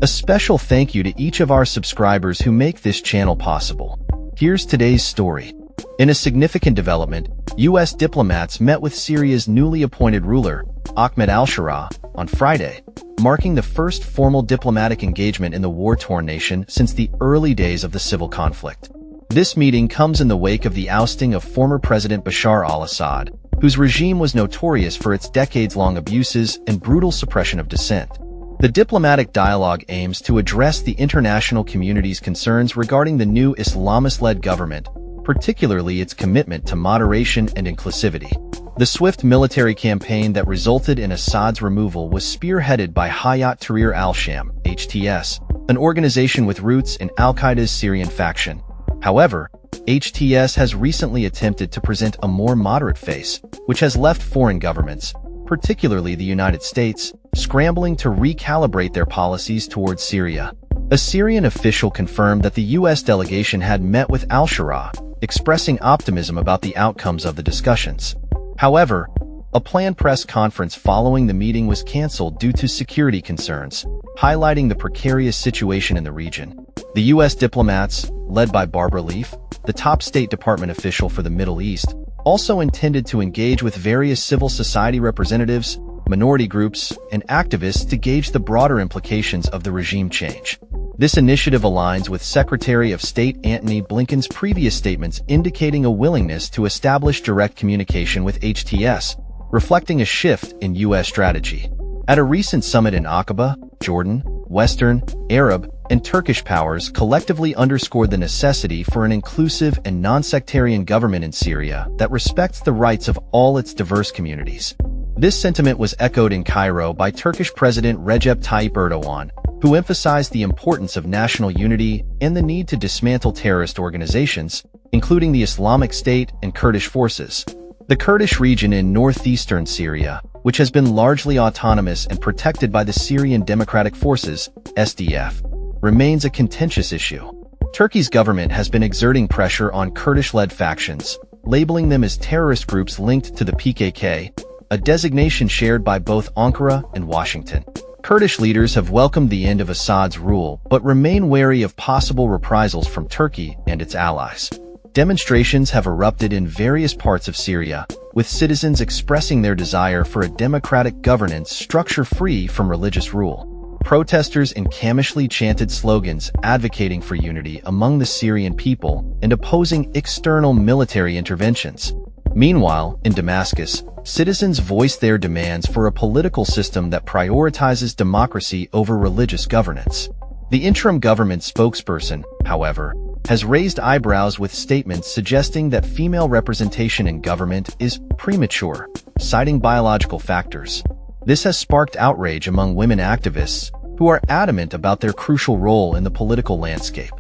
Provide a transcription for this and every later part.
A special thank you to each of our subscribers who make this channel possible. Here's today's story. In a significant development, U.S. diplomats met with Syria's newly appointed ruler, Ahmed al-Sharaa, on Friday, marking the first formal diplomatic engagement in the war-torn nation since the early days of the civil conflict. This meeting comes in the wake of the ousting of former President Bashar al-Assad, whose regime was notorious for its decades-long abuses and brutal suppression of dissent. The diplomatic dialogue aims to address the international community's concerns regarding the new Islamist-led government, particularly its commitment to moderation and inclusivity. The swift military campaign that resulted in Assad's removal was spearheaded by Hayat Tahrir al-Sham, HTS, an organization with roots in al-Qaeda's Syrian faction. However, HTS has recently attempted to present a more moderate face, which has left foreign governments, particularly the United States, scrambling to recalibrate their policies towards Syria. A Syrian official confirmed that the U.S. delegation had met with al-Sharaa, expressing optimism about the outcomes of the discussions. However, a planned press conference following the meeting was canceled due to security concerns, highlighting the precarious situation in the region. The U.S. diplomats, led by Barbara Leaf, the top State Department official for the Middle East, also intended to engage with various civil society representatives, minority groups, and activists to gauge the broader implications of the regime change. This initiative aligns with Secretary of State Antony Blinken's previous statements indicating a willingness to establish direct communication with HTS, reflecting a shift in U.S. strategy. At a recent summit in Aqaba, Jordan, Western, Arab, and Turkish powers collectively underscored the necessity for an inclusive and non-sectarian government in Syria that respects the rights of all its diverse communities. This sentiment was echoed in Cairo by Turkish President Recep Tayyip Erdogan, who emphasized the importance of national unity and the need to dismantle terrorist organizations, including the Islamic State and Kurdish forces. The Kurdish region in northeastern Syria, which has been largely autonomous and protected by the Syrian Democratic Forces, SDF, remains a contentious issue. Turkey's government has been exerting pressure on Kurdish-led factions, labeling them as terrorist groups linked to the PKK, a designation shared by both Ankara and Washington. Kurdish leaders have welcomed the end of Assad's rule but remain wary of possible reprisals from Turkey and its allies. Demonstrations have erupted in various parts of Syria, with citizens expressing their desire for a democratic governance structure free from religious rule. Protesters in Kamishli chanted slogans advocating for unity among the Syrian people and opposing external military interventions. Meanwhile, in Damascus, citizens voiced their demands for a political system that prioritizes democracy over religious governance. The interim government spokesperson, however, has raised eyebrows with statements suggesting that female representation in government is premature, citing biological factors. This has sparked outrage among women activists, who are adamant about their crucial role in the political landscape.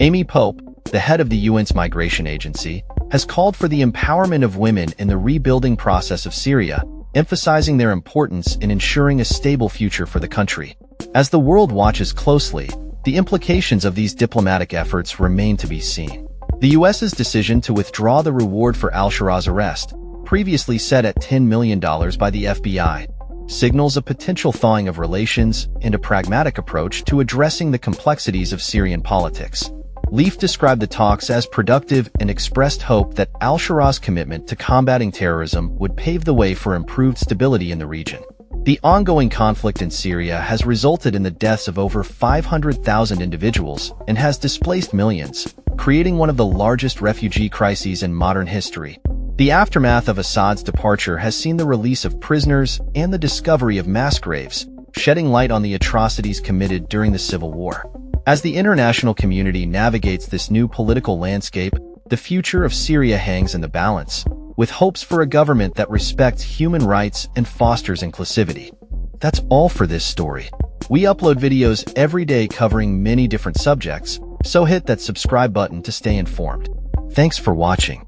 Amy Pope, the head of the UN's migration agency, has called for the empowerment of women in the rebuilding process of Syria, emphasizing their importance in ensuring a stable future for the country. As the world watches closely, the implications of these diplomatic efforts remain to be seen. The U.S.'s decision to withdraw the reward for al-Sharaa's arrest, previously set at $10 million by the FBI, signals a potential thawing of relations and a pragmatic approach to addressing the complexities of Syrian politics. Leaf described the talks as productive and expressed hope that al-Sharaa's commitment to combating terrorism would pave the way for improved stability in the region. The ongoing conflict in Syria has resulted in the deaths of over 500,000 individuals and has displaced millions, creating one of the largest refugee crises in modern history. The aftermath of Assad's departure has seen the release of prisoners and the discovery of mass graves, shedding light on the atrocities committed during the civil war. As the international community navigates this new political landscape, the future of Syria hangs in the balance, with hopes for a government that respects human rights and fosters inclusivity. That's all for this story. We upload videos every day covering many different subjects, so hit that subscribe button to stay informed. Thanks for watching.